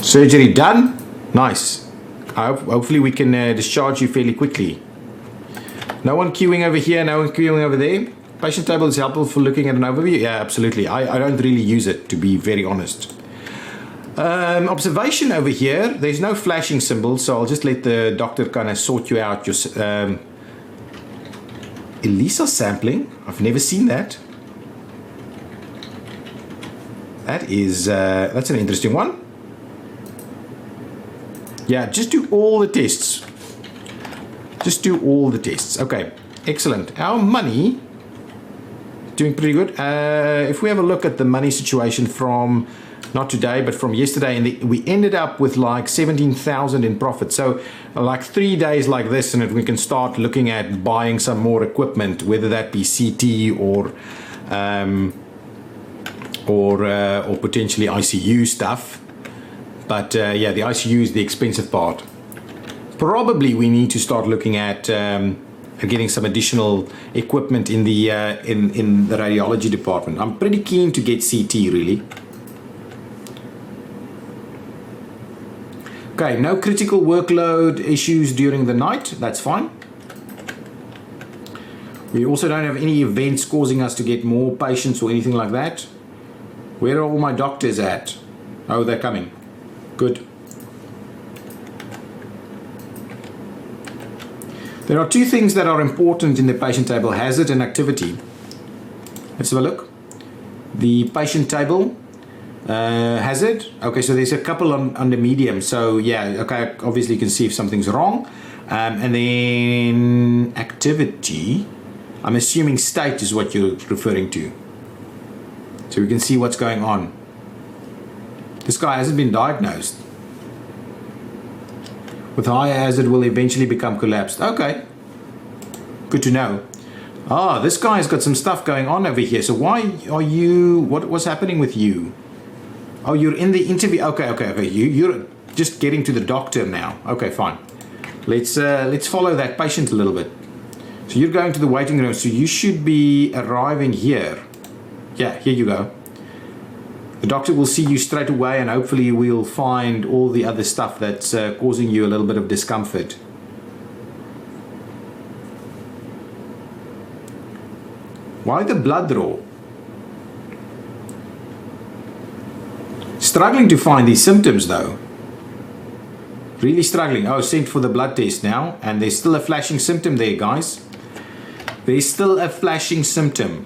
Surgery done. Nice. Hopefully we can discharge you fairly quickly. No one queuing over here, no one queuing over there. Patient table is helpful for looking at an overview. Yeah, absolutely. I don't really use it, to be very honest. Observation over here. There's no flashing symbol, so I'll just let the doctor kind of sort you out. Your ELISA sampling. I've never seen that. That is that's an interesting one. Yeah, just do all the tests. Just do all the tests. Okay, excellent. Our money doing pretty good. If we have a look at the money situation from not today, but from yesterday, and we ended up with like 17,000 in profit. So like 3 days like this, and we can start looking at buying some more equipment, whether that be CT or potentially ICU stuff. But yeah, the ICU is the expensive part. Probably we need to start looking at getting some additional equipment in the radiology department. I'm pretty keen to get CT really. Okay, no critical workload issues during the night. That's fine. We also don't have any events causing us to get more patients or anything like that. Where are all my doctors at? Oh, they're coming. Good. There are two things that are important in the patient table: hazard and activity. Let's have a look. The patient table, hazard. Okay, so there's a couple under medium. So yeah, okay, obviously you can see if something's wrong. And then activity, I'm assuming state is what you're referring to. So we can see what's going on. This guy hasn't been diagnosed. With higher hazard will eventually become collapsed. Okay, good to know. Ah, this guy's got some stuff going on over here. So why are you, what's happening with you? Oh, you're in the interview. Okay. You're just getting to the doctor now. Okay, fine. Let's follow that patient a little bit. So you're going to the waiting room. So you should be arriving here. Yeah, here you go. The doctor will see you straight away, and hopefully we'll find all the other stuff that's causing you a little bit of discomfort. Why the blood draw? Struggling to find these symptoms though. Really struggling. Oh, sent for the blood test now, and there's still a flashing symptom there, guys. There's still a flashing symptom.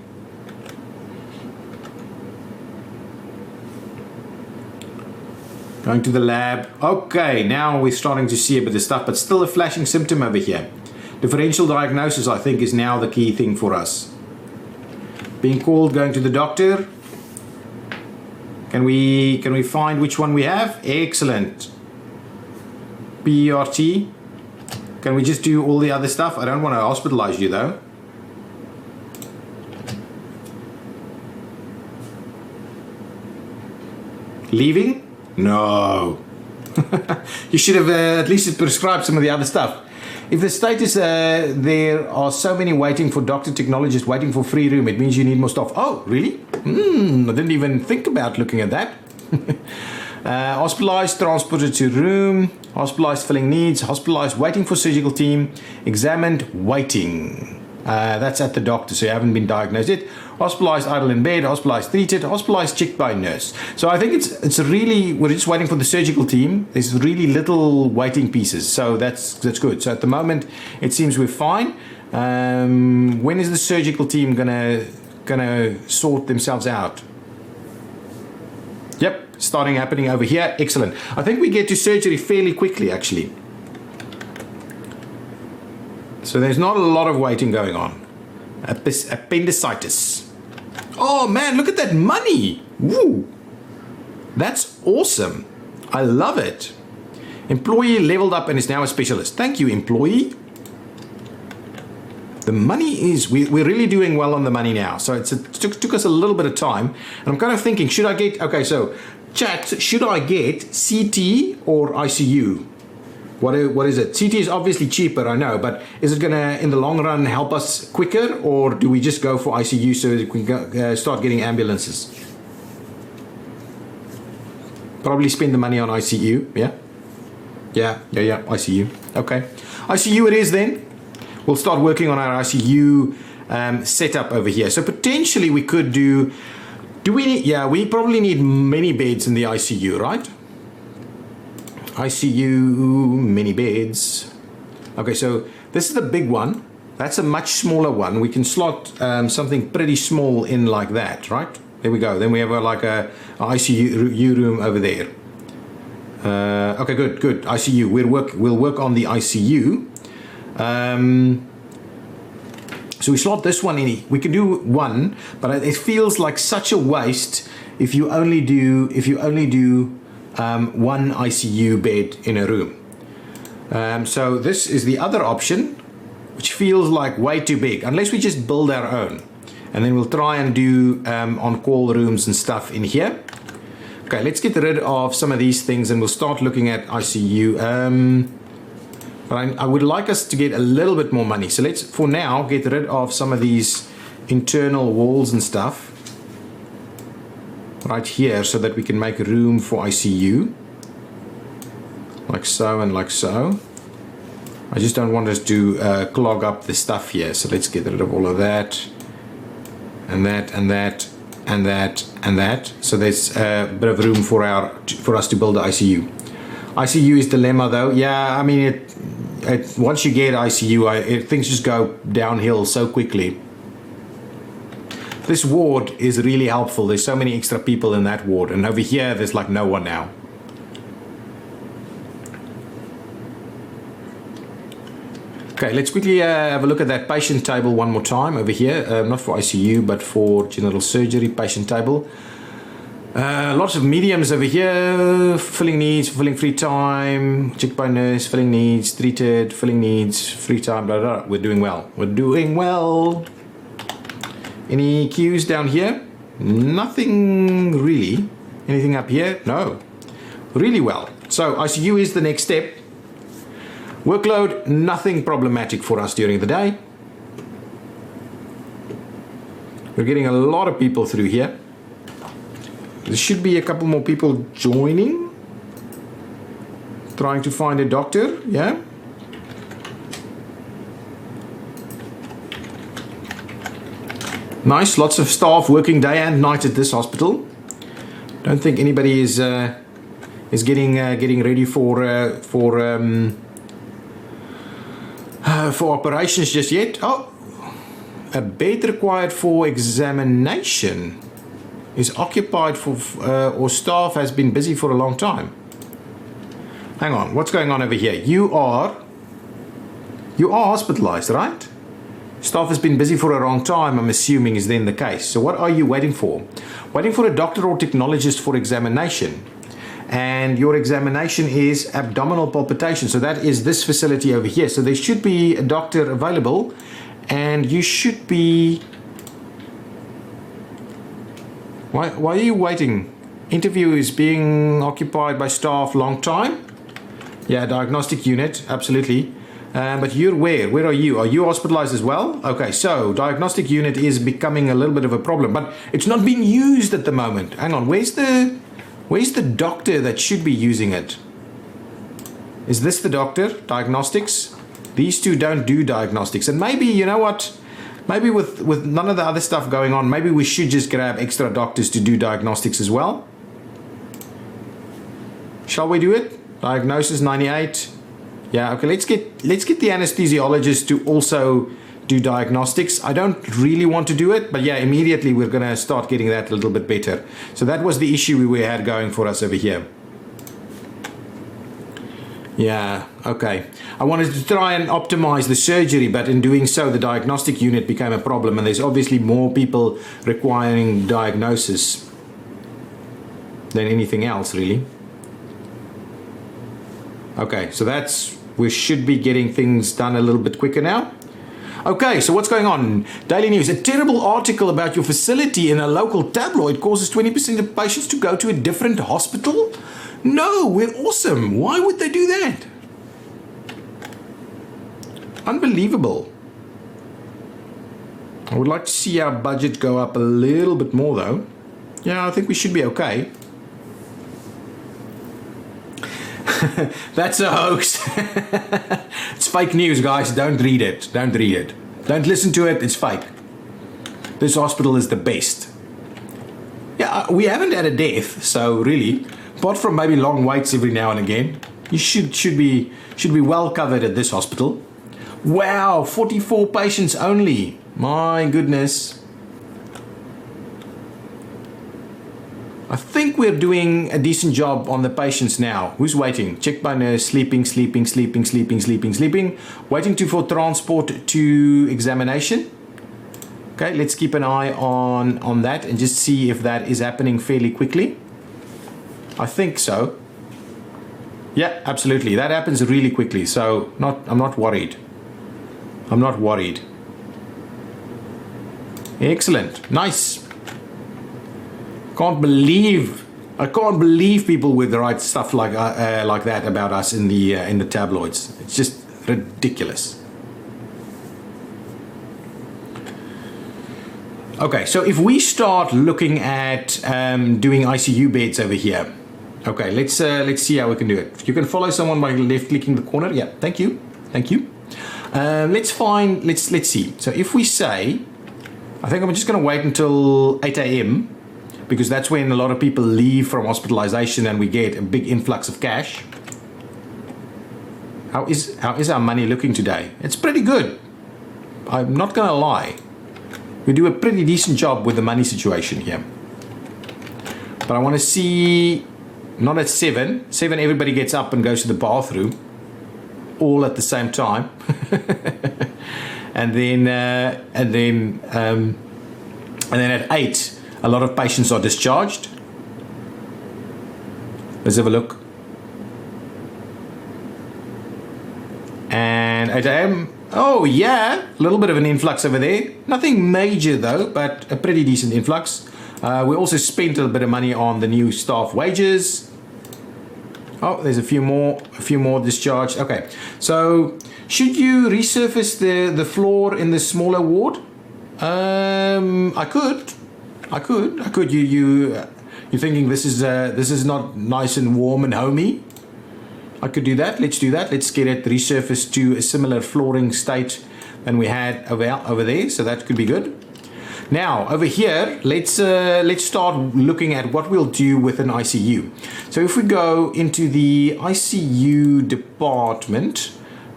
Going to the lab. Okay, now we're starting to see a bit of stuff, but still a flashing symptom over here. Differential diagnosis, I think, is now the key thing for us. Being called, going to the doctor. Can we find which one we have? Excellent. PERT. Can we just do all the other stuff? I don't want to hospitalize you though. Leaving? No. You should have at least prescribed some of the other stuff. If the status there are so many waiting for doctor technologists waiting for free room, it means you need more staff. Oh, really? I didn't even think about looking at that. Hospitalized, transported to room, hospitalized filling needs, hospitalized waiting for surgical team, examined waiting. That's at the doctor, so you haven't been diagnosed yet. Hospitalized, idle in bed, hospitalized, treated, hospitalized, checked by nurse. So I think it's really, we're just waiting for the surgical team. There's really little waiting pieces, so that's good. So at the moment, it seems we're fine. When is the surgical team gonna sort themselves out? Yep, starting happening over here. Excellent. I think we get to surgery fairly quickly, actually. So there's not a lot of waiting going on. Appendicitis. Oh man, look at that money. Woo. That's awesome. I love it. Employee leveled up and is now a specialist. Thank you, employee. The money is, we're really doing well on the money now. So it took us a little bit of time. And I'm kind of thinking, should I get, okay, so chat, should I get CT or ICU? What is it? CT is obviously cheaper, I know, but is it going to, in the long run, help us quicker, or do we just go for ICU so that we can start getting ambulances? Probably spend the money on ICU, yeah? Yeah, ICU. Okay. ICU it is then. We'll start working on our ICU setup over here. So potentially we could do we need, yeah, we probably need many beds in the ICU, right? ICU, many beds. Okay, so this is the big one. That's a much smaller one. We can slot something pretty small in like that, right? There we go. Then we have like a ICU room over there. Okay, good. ICU. We'll work on the ICU. So we slot this one in. We can do one, but it feels like such a waste if you only do one ICU bed in a room. So this is the other option, which feels like way too big, unless we just build our own. And then we'll try and do on-call rooms and stuff in here. Okay, let's get rid of some of these things and we'll start looking at ICU. But I would like us to get a little bit more money. So let's, for now, get rid of some of these internal walls and stuff right here so that we can make room for ICU. Like so and like so. I just don't want us to clog up the stuff here. So let's get rid of all of that. And that, and that, and that, and that. So there's a bit of room for us to build the ICU. ICU is dilemma though. Yeah, I mean, once you get ICU, things just go downhill so quickly. This ward is really helpful. There's so many extra people in that ward. And over here, there's like no one now. Okay, let's quickly have a look at that patient table one more time over here. Not for ICU, but for general surgery patient table. Lots of mediums over here. Filling needs, filling free time, checked by nurse, filling needs, treated, filling needs, free time, blah, blah, blah. We're doing well. We're doing well. Any queues down here? Nothing really. Anything up here? No. Really well. So ICU is the next step. Workload, nothing problematic for us during the day. We're getting a lot of people through here. There should be a couple more people joining. Trying to find a doctor, yeah? Nice, lots of staff working day and night at this hospital. Don't think anybody is getting ready for operations just yet. Oh, a bed required for examination is occupied for or staff has been busy for a long time. Hang on, what's going on over here? You are hospitalized, right? Staff has been busy for a long time, I'm assuming is then the case. So what are you waiting for? Waiting for a doctor or technologist for examination. And your examination is abdominal palpitation. So that is this facility over here. So there should be a doctor available and you should be... Why are you waiting? Interview is being occupied by staff long time. Yeah, diagnostic unit, absolutely. But you're where? Where are you? Are you hospitalized as well? Okay, so diagnostic unit is becoming a little bit of a problem, but it's not being used at the moment. Hang on, where's the doctor that should be using it? Is this the doctor? Diagnostics? These two don't do diagnostics. And maybe, you know what? Maybe with none of the other stuff going on, maybe we should just grab extra doctors to do diagnostics as well. Shall we do it? Diagnosis 98. Yeah, okay, let's get the anesthesiologist to also do diagnostics. I don't really want to do it, but yeah, immediately we're going to start getting that a little bit better. So that was the issue we had going for us over here. Yeah, okay. I wanted to try and optimize the surgery, but in doing so, the diagnostic unit became a problem, and there's obviously more people requiring diagnosis than anything else, really. Okay, so we should be getting things done a little bit quicker now. Okay, so what's going on? Daily News. A terrible article about your facility in a local tabloid causes 20% of patients to go to a different hospital? No, we're awesome. Why would they do that? Unbelievable. I would like to see our budget go up a little bit more though. Yeah, I think we should be okay. That's a hoax. It's fake news, guys. Don't read it. Don't read it. Don't listen to it. It's fake. This hospital is the best. Yeah, we haven't had a death, so really, apart from maybe long waits every now and again, you should be well covered at this hospital. Wow, 44 patients only. My goodness. I think we're doing a decent job on the patients now. Who's waiting? Checked by nurse, sleeping. Waiting for transport to examination. Okay, let's keep an eye on that and just see if that is happening fairly quickly. I think so. Yeah, absolutely. That happens really quickly. So I'm not worried. I'm not worried. Excellent. Nice. I can't believe people would write stuff like that about us in the tabloids. It's just ridiculous. Okay, so if we start looking at doing ICU beds over here, okay, let's see how we can do it. You can follow someone by left-clicking the corner. Yeah, thank you. Let's see. So if we say, I think I'm just going to wait until 8 a.m. because that's when a lot of people leave from hospitalization and we get a big influx of cash. How is our money looking today? It's pretty good. I'm not going to lie. We do a pretty decent job with the money situation here. But I want to see, not at 7. 7, everybody gets up and goes to the bathroom, all at the same time. and then at 8, a lot of patients are discharged. Let's have a look. And 8 a.m. Oh yeah, a little bit of an influx over there. Nothing major though, but a pretty decent influx. We also spent a little bit of money on the new staff wages. Oh, there's a few more discharged. Okay, so should you resurface the floor in the smaller ward? I could. You're thinking this is not nice and warm and homey? I could do that. Let's do that. Let's get it resurfaced to a similar flooring state than we had over there. So that could be good. Now over here, let's start looking at what we'll do with an ICU. So if we go into the ICU department,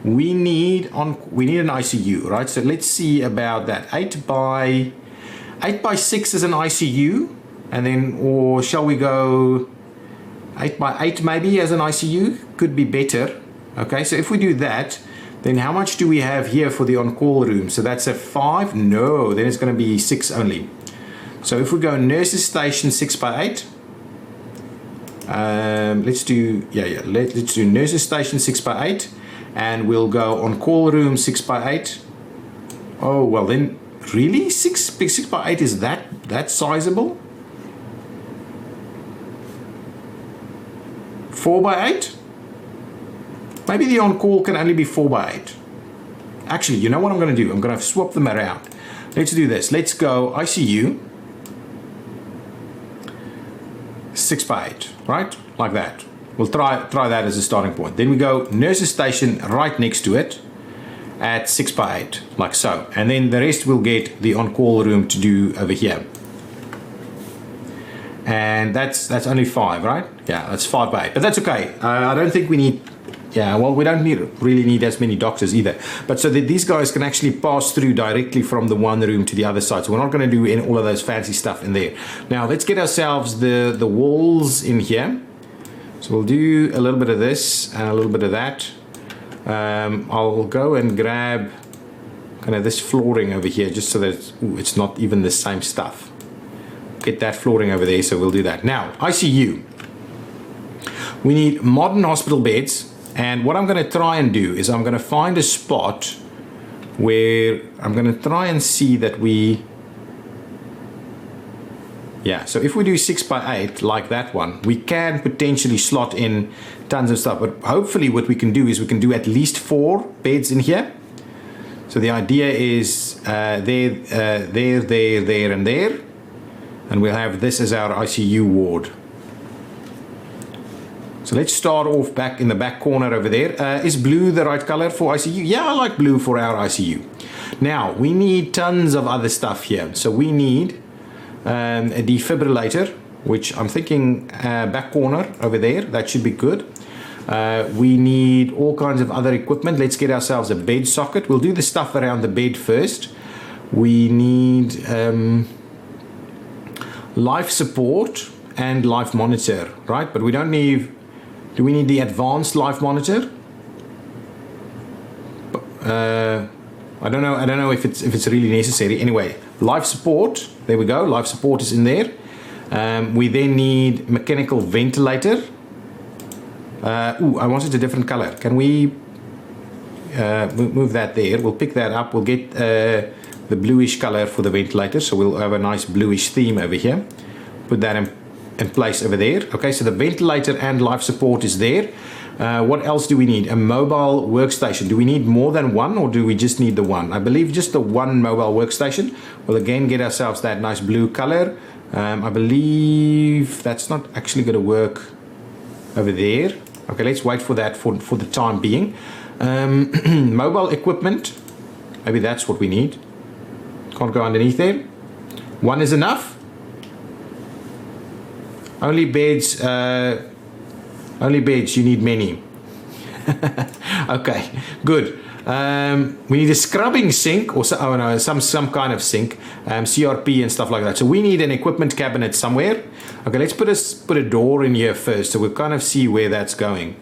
we need an ICU, right? So let's see about that. 8 by 6 is an ICU, and then, or shall we go 8 by 8 maybe as an ICU? Could be better. Okay, so if we do that, then how much do we have here for the on-call room? So that's a 5. No, then it's going to be 6 only. So if we go nurses station 6 by 8, let's do nurses station 6 by 8, and we'll go on-call room 6 by 8. Oh well, then really 6 by 8 is that sizable? 4 by 8? Maybe the on-call can only be 4 by 8. Actually, you know what I'm going to do? I'm going to swap them around. Let's do this. Let's go ICU 6 by 8, right? Like that. We'll try that as a starting point. Then we go nurses station right next to it at 6 by 8, like so. And then the rest we'll get the on-call room to do over here. And that's only 5, right? Yeah, that's 5 by 8. But that's okay. I don't think we need... Yeah, well, we don't really need as many doctors either. But so that these guys can actually pass through directly from the one room to the other side. So we're not going to do all of those fancy stuff in there. Now, let's get ourselves the walls in here. So we'll do a little bit of this and a little bit of that. I'll go and grab kind of this flooring over here just so that it's not even the same stuff. Get that flooring over there, so we'll do that. Now, ICU. We need modern hospital beds. And what I'm going to try and do is I'm going to find a spot where I'm going to try and see that we... Yeah, so if we do 6 by 8 like that one, we can potentially slot in tons of stuff. But hopefully what we can do is we can do at least 4 beds in here. So the idea is there, and there. And we'll have this as our ICU ward. So let's start off back in the back corner over there. Is blue the right color for ICU? Yeah, I like blue for our ICU. Now, we need tons of other stuff here. So we need a defibrillator, which I'm thinking back corner over there. That should be good. We need all kinds of other equipment. Let's get ourselves a bed socket. We'll do the stuff around the bed first. We need life support and life monitor, right? But we don't need... Do we need the advanced life monitor? I don't know if it's really necessary. Anyway, life support. There we go. Life support is in there. We then need mechanical ventilator. I wanted a different color. Can we move that there? We'll pick that up. We'll get the bluish color for the ventilator. So we'll have a nice bluish theme over here. Put that in place over there. Okay, so the ventilator and life support is there. What else do we need? A mobile workstation. Do we need more than one, or do we just need the one? I believe just the one mobile workstation. We'll again get ourselves that nice blue color. I believe that's not actually going to work over there. Okay, let's wait for that for the time being. Mobile equipment. Maybe that's what we need. Can't go underneath there. One is enough. Only beds, you need many. Okay, good. We need a scrubbing sink, or some kind of sink, CRP and stuff like that. So we need an equipment cabinet somewhere. Okay, let's put a door in here first, so we'll kind of see where that's going.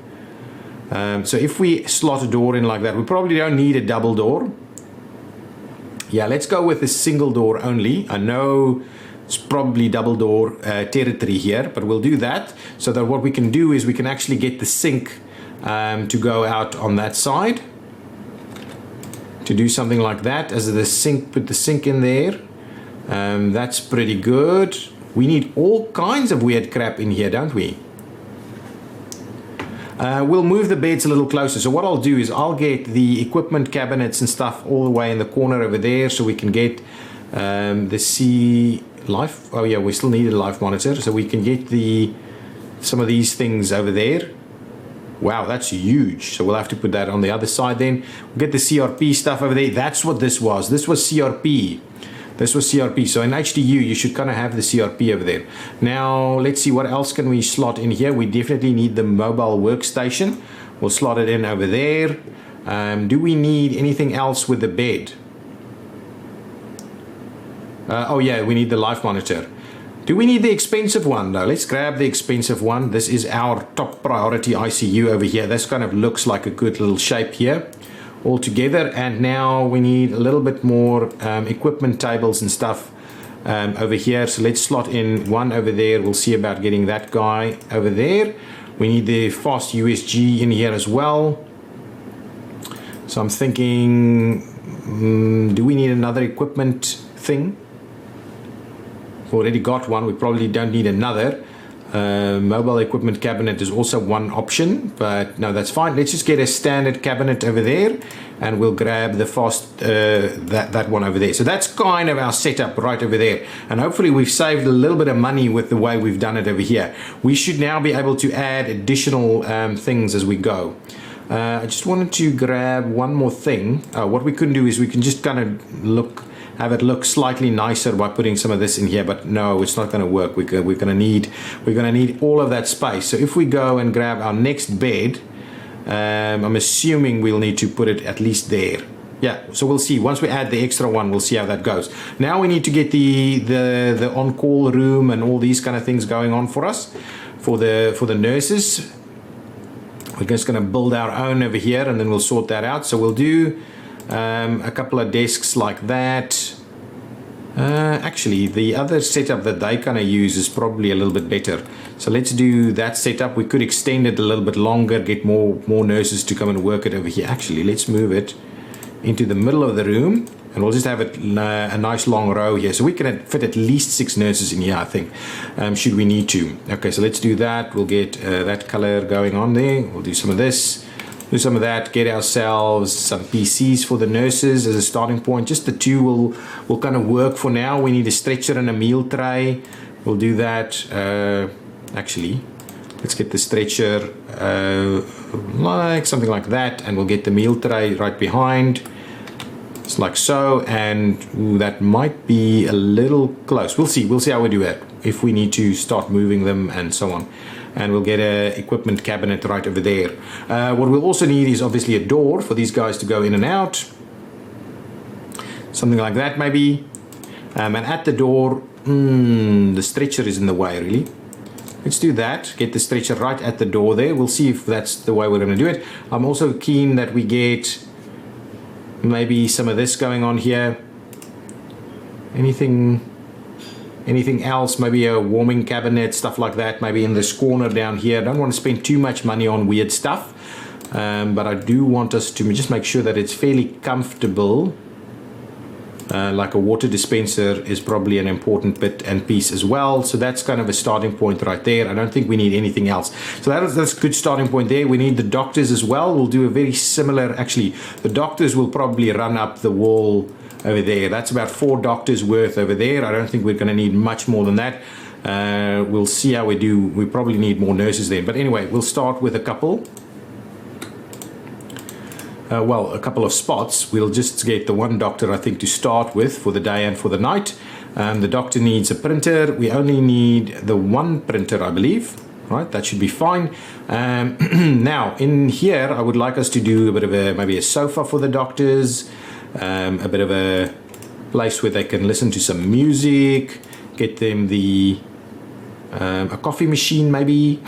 So if we slot a door in like that, we probably don't need a double door. Yeah, let's go with a single door only. I know it's probably double door territory here, but we'll do that so that what we can do is we can actually get the sink to go out on that side. To do something like that, as the sink, put the sink in there. That's pretty good. We need all kinds of weird crap in here, don't we? We'll move the beds a little closer. So what I'll do is I'll get the equipment cabinets and stuff all the way in the corner over there, so we can get the life. Oh yeah, we still need a life monitor, so we can get some of these things over there. Wow, that's huge. So we'll have to put that on the other side then. We'll get the CRP stuff over there. That's what this was. This was CRP. This was CRP. So in HDU, you should kind of have the CRP over there. Now, let's see, what else can we slot in here? We definitely need the mobile workstation. We'll slot it in over there. Do we need anything else with the bed? Oh yeah, we need the life monitor. Do we need the expensive one though? Let's grab the expensive one. This is our top priority ICU over here. This kind of looks like a good little shape here all together. And now we need a little bit more equipment tables and stuff over here. So let's slot in one over there. We'll see about getting that guy over there. We need the fast USG in here as well. So I'm thinking, do we need another equipment thing? Already got one, we probably don't need another. Mobile equipment cabinet is also one option, but no, that's fine. Let's just get a standard cabinet over there, and we'll grab the fast that one over there. So that's kind of our setup right over there, and hopefully we've saved a little bit of money with the way we've done it over here. We should now be able to add additional things as we go. I just wanted to grab one more thing. What we can do is we can just kind of have it look slightly nicer by putting some of this in here, but no, it's not going to work. We're going to need all of that space. So if we go and grab our next bed, I'm assuming we'll need to put it at least there. Yeah, so we'll see. Once we add the extra one, we'll see how that goes. Now we need to get the on-call room and all these kind of things going on for us, for the nurses. We're just going to build our own over here, and then we'll sort that out. So we'll do a couple of desks like that. Actually, the other setup that they kind of use is probably a little bit better. So let's do that setup. We could extend it a little bit longer, get more nurses to come and work it over here. Actually, let's move it into the middle of the room, and we'll just have it a nice long row here. So we can fit at least 6 nurses in here, I think, should we need to. Okay, so let's do that. We'll get that color going on there. We'll do some of this. Do some of that, get ourselves some PCs for the nurses as a starting point. Just the 2 will kind of work for now. We need a stretcher and a meal tray. We'll do that. Actually, Let's get the stretcher like something like that, and we'll get the meal tray right behind. It's like so, and ooh, that might be a little close. We'll see how we do it, if we need to start moving them and so on. And we'll get a equipment cabinet right over there. What we'll also need is obviously a door for these guys to go in and out. Something like that maybe. And at the door, the stretcher is in the way really. Let's do that. Get the stretcher right at the door there. We'll see if that's the way we're going to do it. I'm also keen that we get maybe some of this going on here. Anything else? Maybe a warming cabinet, stuff like that. Maybe in this corner down here. I don't want to spend too much money on weird stuff. But I do want us to just make sure that it's fairly comfortable. Like a water dispenser is probably an important bit and piece as well. So that's kind of a starting point right there. I don't think we need anything else. So that's a good starting point there. We need the doctors as well. We'll do a very similar, actually, the doctors will probably run up the wall over there. That's about 4 doctors worth over there. I don't think we're going to need much more than that. We'll see how we do. We probably need more nurses there. But anyway, we'll start with a couple. Well, a couple of spots. We'll just get the one doctor, I think, to start with for the day and for the night. The doctor needs a printer. We only need the one printer, I believe. Right, that should be fine. Now, in here, I would like us to do a bit of maybe a sofa for the doctors, a bit of a place where they can listen to some music, get them a coffee machine, maybe.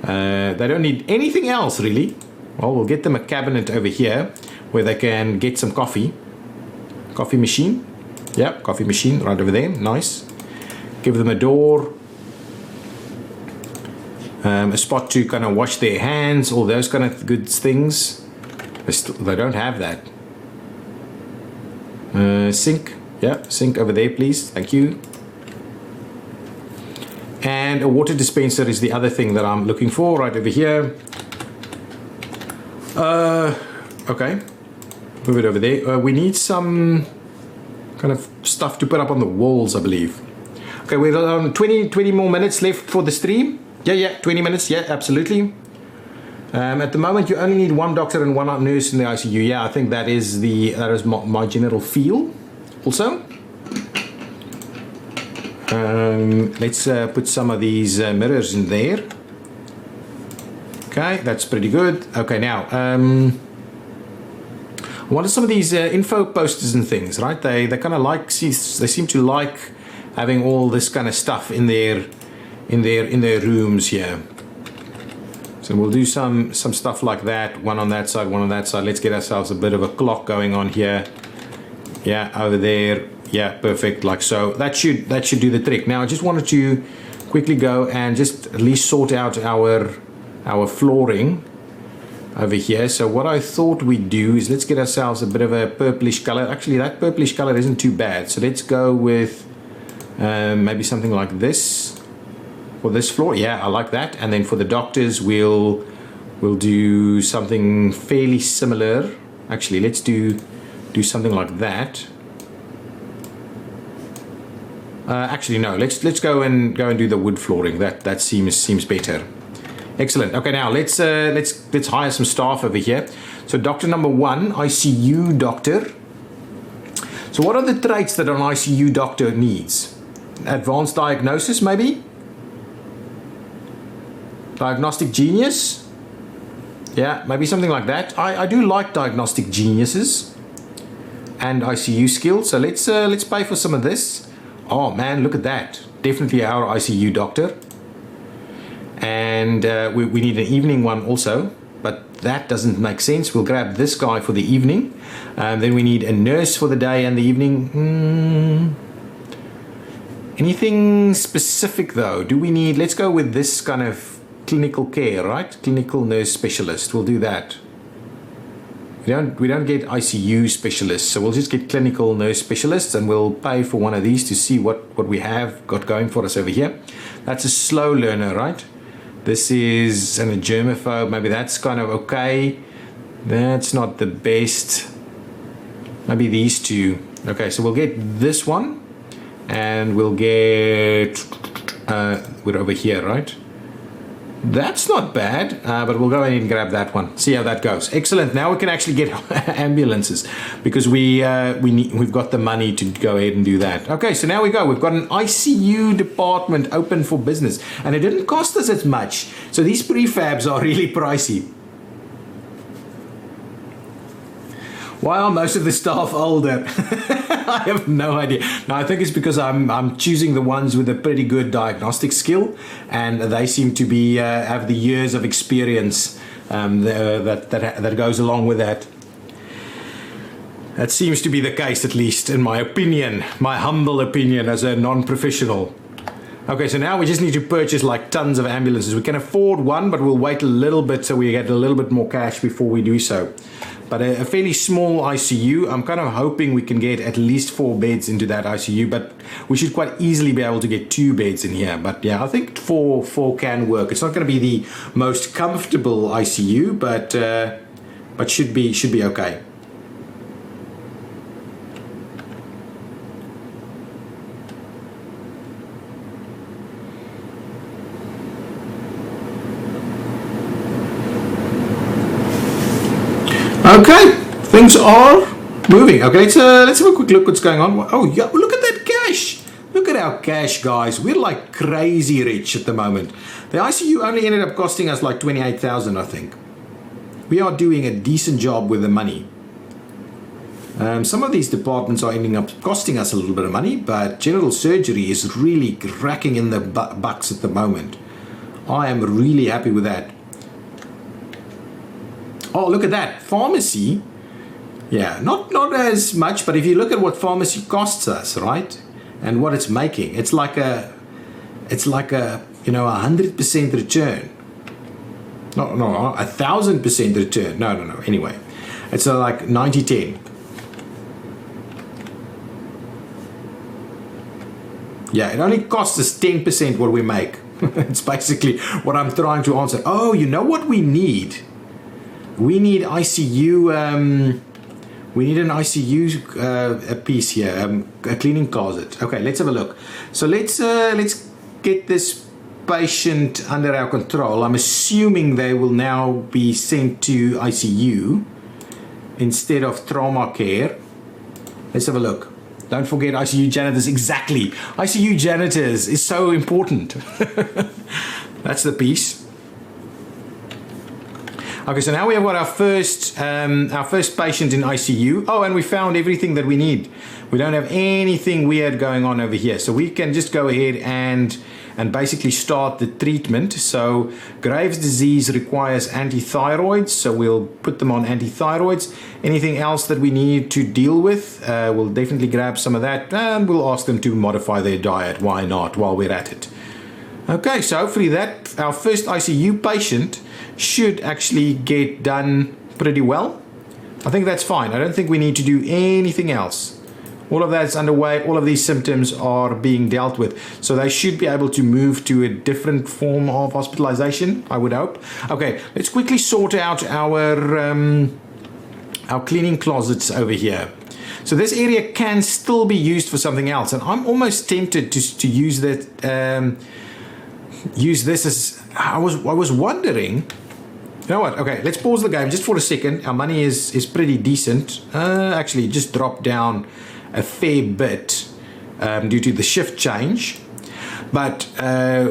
They don't need anything else, really. Well, we'll get them a cabinet over here where they can get some coffee. Coffee machine. Yep, coffee machine right over there. Nice. Give them a door. A spot to kind of wash their hands, all those kind of good things. They don't have that. Sink. Yeah, sink over there, please. Thank you. And a water dispenser is the other thing that I'm looking for right over here. Okay, move it over there. We need some kind of stuff to put up on the walls, I believe. Okay, we're on 20 more minutes left for the stream. Yeah, 20 minutes, yeah, absolutely. At the moment, you only need one doctor and one nurse in the ICU. Yeah, I think that is my general feel also. Let's put some of these mirrors in there. Okay, that's pretty good. Okay, now, what are some of these info posters and things, right? They kind of like, they seem to like having all this kind of stuff in their rooms here. So we'll do some stuff like that. One on that side, one on that side. Let's get ourselves a bit of a clock going on here. Yeah, over there. Yeah, perfect. Like so. That should do the trick. Now, I just wanted to quickly go and just at least sort out our flooring over here. So what I thought we'd do is let's get ourselves a bit of a purplish color. Actually, that purplish color isn't too bad. So let's go with maybe something like this for this floor. Yeah, I like that. And then for the doctors, we'll do something fairly similar. Actually, let's do something like that. Actually, no. Let's go and do the wood flooring. That seems better. Excellent. Okay, now let's hire some staff over here. So doctor number 1, ICU doctor. So what are the traits that an ICU doctor needs? Advanced diagnosis, maybe? Diagnostic genius? Yeah, maybe something like that. I do like diagnostic geniuses and ICU skills. So let's pay for some of this. Oh man, look at that. Definitely our ICU doctor. And we need an evening one also, but that doesn't make sense. We'll grab this guy for the evening. Then we need a nurse for the day and the evening. Anything specific though? Do we need, let's go with this kind of clinical care, right? Clinical nurse specialist, we'll do that. We don't get ICU specialists, so we'll just get clinical nurse specialists, and we'll pay for one of these to see what we have got going for us over here. That's a slow learner, right? This is a germaphobe. Maybe that's kind of okay. That's not the best. Maybe these two. Okay, so we'll get this one, and we'll get we're over here, right? That's not bad, but we'll go ahead and grab that one. See how that goes. Excellent. Now we can actually get ambulances because we've got the money to go ahead and do that. Okay, so now we go. We've got an ICU department open for business, and it didn't cost us as much. So these prefabs are really pricey. Why are most of the staff older? I have no idea. No, I think it's because I'm choosing the ones with a pretty good diagnostic skill, and they seem to be have the years of experience that goes along with that. That seems to be the case, at least in my opinion, my humble opinion as a non-professional. Okay, so now we just need to purchase like tons of ambulances. We can afford one, but we'll wait a little bit so we get a little bit more cash before we do so. But a fairly small ICU, I'm kind of hoping we can get at least 4 beds into that ICU, but we should quite easily be able to get 2 beds in here. But yeah, I think 4 can work. It's not going to be the most comfortable ICU, but should be okay. Okay, things are moving. Okay, let's have a quick look what's going on. Oh, yeah, look at that cash. Look at our cash, guys. We're like crazy rich at the moment. The ICU only ended up costing us like 28,000, I think. We are doing a decent job with the money. Some of these departments are ending up costing us a little bit of money, but general surgery is really racking in the bucks at the moment. I am really happy with that. Oh, look at that. Pharmacy. Yeah, not as much, but if you look at what pharmacy costs us, right? And what it's making, it's like a 100% return. No, 1,000% return. No. Anyway, it's like 90-10. Yeah, it only costs us 10% what we make. It's basically what I'm trying to answer. Oh, you know what we need? We need ICU. We need an ICU a piece here, a cleaning closet. Okay, let's have a look. So let's get this patient under our control. I'm assuming they will now be sent to ICU instead of trauma care. Let's have a look. Don't forget ICU janitors. Exactly. ICU janitors is so important. That's the piece. Okay, so now we have got our first patient in ICU. Oh, and we found everything that we need. We don't have anything weird going on over here. So we can just go ahead and basically start the treatment. So Graves' disease requires antithyroids, so we'll put them on antithyroids. Anything else that we need to deal with, we'll definitely grab some of that, and we'll ask them to modify their diet. Why not, while we're at it? Okay, so hopefully that our first ICU patient should actually get done pretty well. I think that's fine. I don't think we need to do anything else. All of that's underway. All of these symptoms are being dealt with. So they should be able to move to a different form of hospitalization, I would hope. Okay, let's quickly sort out our cleaning closets over here. So this area can still be used for something else. And I'm almost tempted to use that, use this as, I was wondering, you know what? Okay, let's pause the game just for a second. Our money is pretty decent. Actually, just dropped down a fair bit due to the shift change. But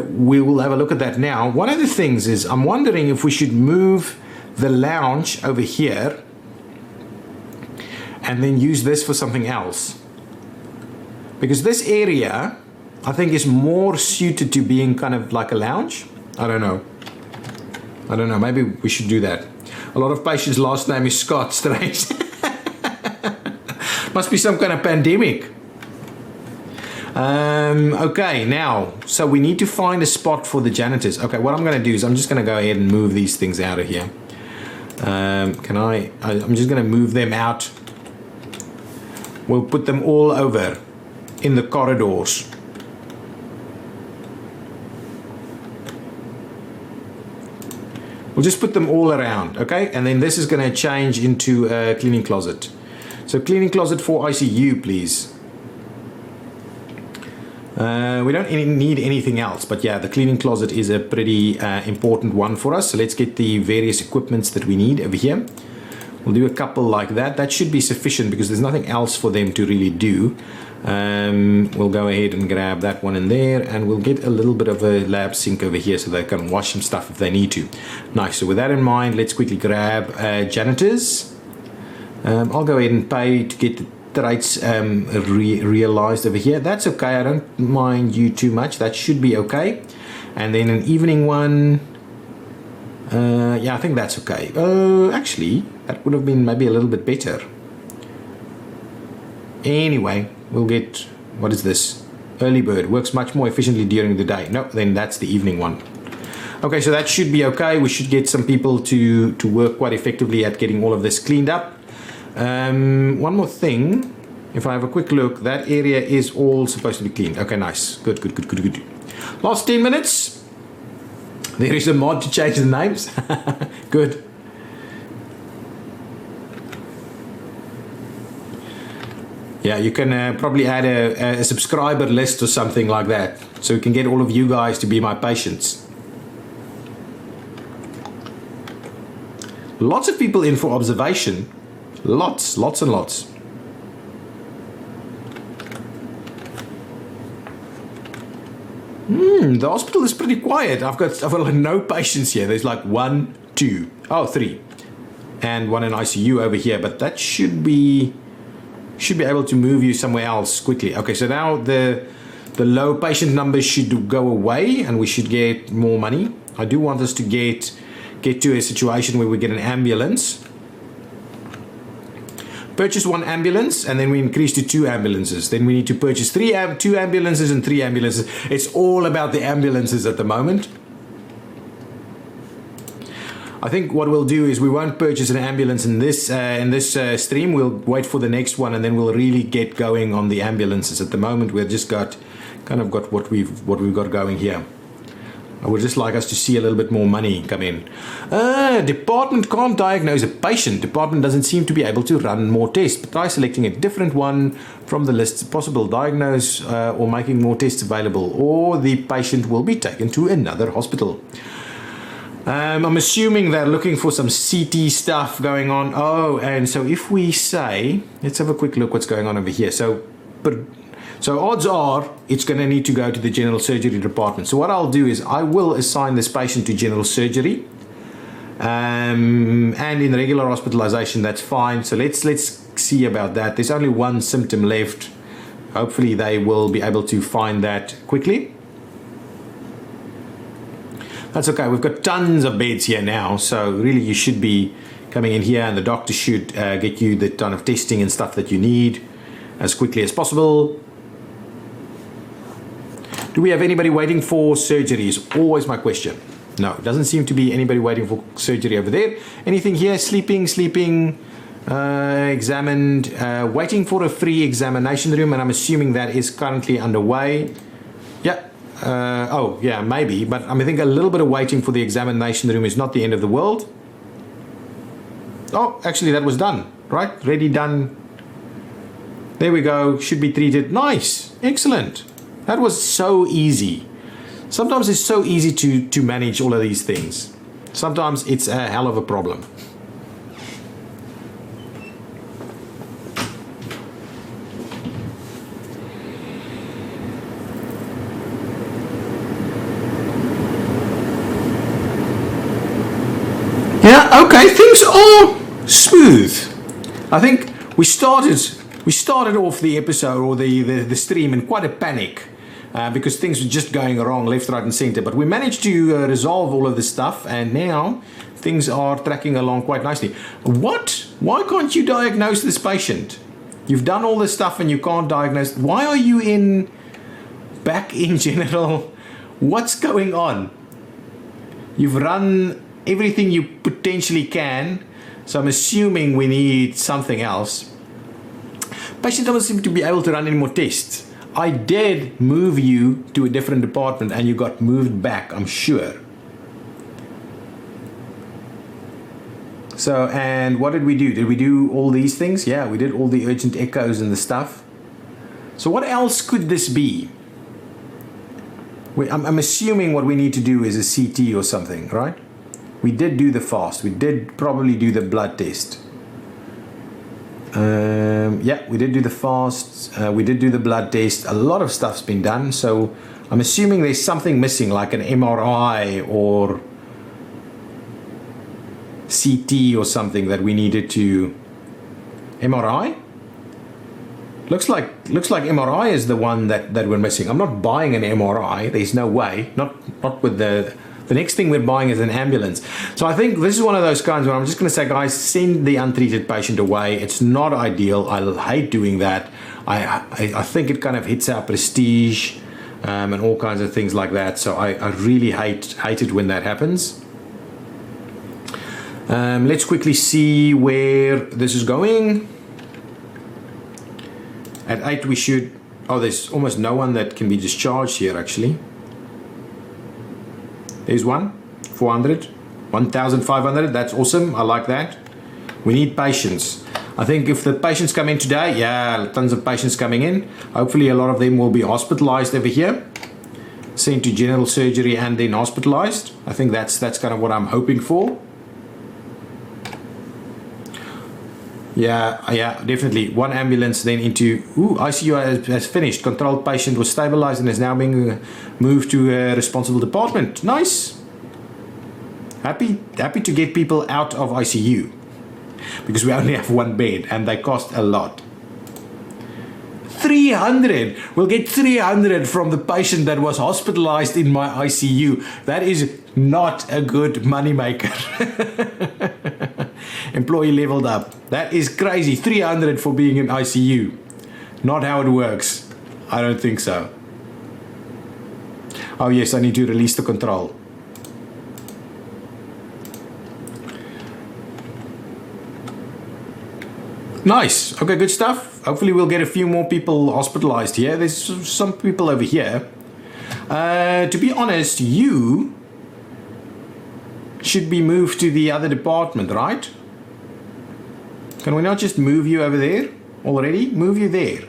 we will have a look at that now. One of the things is I'm wondering if we should move the lounge over here and then use this for something else. Because this area, I think, is more suited to being kind of like a lounge. I don't know. Maybe we should do that. A lot of patients' last name is Scott. Strange. Must be some kind of pandemic. Okay, now, so we need to find a spot for the janitors. Okay, what I'm going to do is I'm just going to go ahead and move these things out of here. I'm just going to move them out. We'll put them all over in the corridors. We'll just put them all around, okay? And then this is going to change into a cleaning closet. So cleaning closet for ICU, please. We don't need anything else, but yeah, the cleaning closet is a pretty important one for us. So let's get the various equipments that we need over here. We'll do a couple like that. That should be sufficient because there's nothing else for them to really do. We'll go ahead and grab that one in there, and we'll get a little bit of a lab sink over here so they can wash some stuff if they need to. Nice. So with that in mind, let's quickly grab janitors. I'll go ahead and pay to get the rates realized over here. That's okay. I don't mind you too much. That should be okay. And then an evening one. Yeah, I think that's okay. Actually, that would have been maybe a little bit better. Anyway, we'll get, what is this? Early bird works much more efficiently during the day. No, then that's the evening one. Okay, so that should be okay. We should get some people to work quite effectively at getting all of this cleaned up. One more thing. If I have a quick look, that area is all supposed to be cleaned. Okay, nice. Good. Last 10 minutes. There is a mod to change the names. Good. Yeah, you can probably add a subscriber list or something like that, so we can get all of you guys to be my patients. Lots of people in for observation. Lots and lots. The hospital is pretty quiet. I've got like no patients here. There's like 1, 2, 3, and one in ICU over here. But that should be able to move you somewhere else quickly. Okay, so now the low patient numbers should go away, and we should get more money. I do want us to get to a situation where we get an ambulance. Purchase 1 ambulance, and then we increase to 2 ambulances. Then we need to purchase 2 ambulances and 3 ambulances. It's all about the ambulances at the moment. I think what we'll do is we won't purchase an ambulance in this stream. We'll wait for the next one, and then we'll really get going on the ambulances. At the moment, we've just got what we've got going here. I would just like us to see a little bit more money come in. Department can't diagnose a patient. Department doesn't seem to be able to run more tests. But try selecting a different one from the list possible. Diagnose or making more tests available, or the patient will be taken to another hospital. I'm assuming they're looking for some CT stuff going on. Oh, and so if we say, let's have a quick look what's going on over here. So odds are it's going to need to go to the general surgery department. So what I'll do is I will assign this patient to general surgery. And in regular hospitalization, that's fine. So let's see about that. There's only 1 symptom left. Hopefully they will be able to find that quickly. That's okay. We've got tons of beds here now. So really you should be coming in here, and the doctor should get you the ton of testing and stuff that you need as quickly as possible. Do we have anybody waiting for surgery is always my question. No, it doesn't seem to be anybody waiting for surgery over there. Anything here? Sleeping, examined, waiting for a free examination room, and I'm assuming that is currently underway. Yeah. Oh, yeah, maybe. But I think a little bit of waiting for the examination room is not the end of the world. Oh, actually, that was done. Right? Ready, done. There we go. Should be treated. Nice. Excellent. That was so easy. Sometimes it's so easy to manage all of these things. Sometimes it's a hell of a problem. Yeah, okay, things are smooth. I think we started off the episode or the stream in quite a panic. Because things were just going wrong left, right, and center. But we managed to resolve all of this stuff, and now things are tracking along quite nicely. What? Why can't you diagnose this patient? You've done all this stuff and you can't diagnose. Why are you back in general? What's going on? You've run everything you potentially can, so I'm assuming we need something else. Patient doesn't seem to be able to run any more tests. I did move you to a different department and you got moved back, I'm sure. So, and what did we do? Did we do all these things? Yeah, we did all the urgent echoes and the stuff. So what else could this be? I'm assuming what we need to do is a CT or something, right? We did do the fast. We did probably do the blood test. Yeah, we did do the fast. We did do the blood test. A lot of stuff's been done. So I'm assuming there's something missing, like an MRI or CT or something that we needed to. MRI? Looks like MRI is the one that we're missing. I'm not buying an MRI. There's no way. Not with the next thing we're buying is an ambulance. So I think this is one of those kinds where I'm just going to say, guys, send the untreated patient away. It's not ideal. I hate doing that. I think it kind of hits our prestige and all kinds of things like that. So I really hate it when that happens. Let's quickly see where this is going. At 8 we should... Oh, there's almost no one that can be discharged here, actually. There's one. 400. 1,500. That's awesome. I like that. We need patients. I think if the patients come in today, yeah, tons of patients coming in. Hopefully a lot of them will be hospitalized over here. Sent to general surgery and then hospitalized. I think that's kind of what I'm hoping for. Yeah, definitely. One ambulance then into... Ooh, ICU has finished. Controlled patient was stabilized and is now being moved to a responsible department. Nice. Happy to get people out of ICU. Because we only have one bed and they cost a lot. 300. We'll get 300 from the patient that was hospitalized in my ICU. That is not a good money maker. Employee leveled up. That is crazy. 300 for being in ICU. Not how it works. I don't think so. Oh yes, I need to release the control. Nice. Okay, good stuff. Hopefully we'll get a few more people hospitalized here. There's some people over here. To be honest, you should be moved to the other department, right? Can we not just move you over there already? Move you there.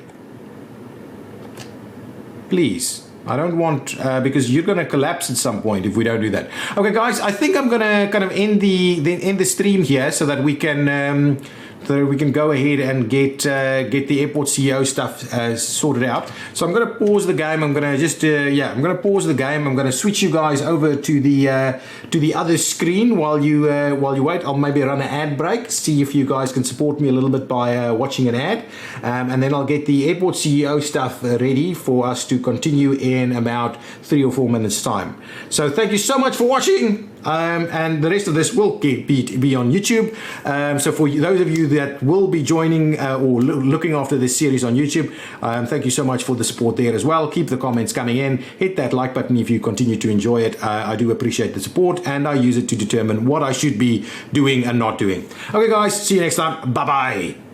Please. I don't want, because you're going to collapse at some point if we don't do that. Okay, guys, I think I'm going to kind of end the stream here so that we can go ahead and get the airport CEO stuff sorted out. So I'm going to pause the game. I'm going to just I'm going to pause the game. I'm going to switch you guys over to the other screen while you wait. I'll maybe run an ad break, see if you guys can support me a little bit by watching an ad, and then I'll get the airport CEO stuff ready for us to continue in about 3 or 4 minutes time. So thank you so much for watching. And the rest of this will be on YouTube. So for those of you that will be joining or looking after this series on YouTube, thank you so much for the support there as well. Keep the comments coming in. Hit that like button if you continue to enjoy it. I do appreciate the support, and I use it to determine what I should be doing and not doing. Okay, guys, see you next time. Bye-bye.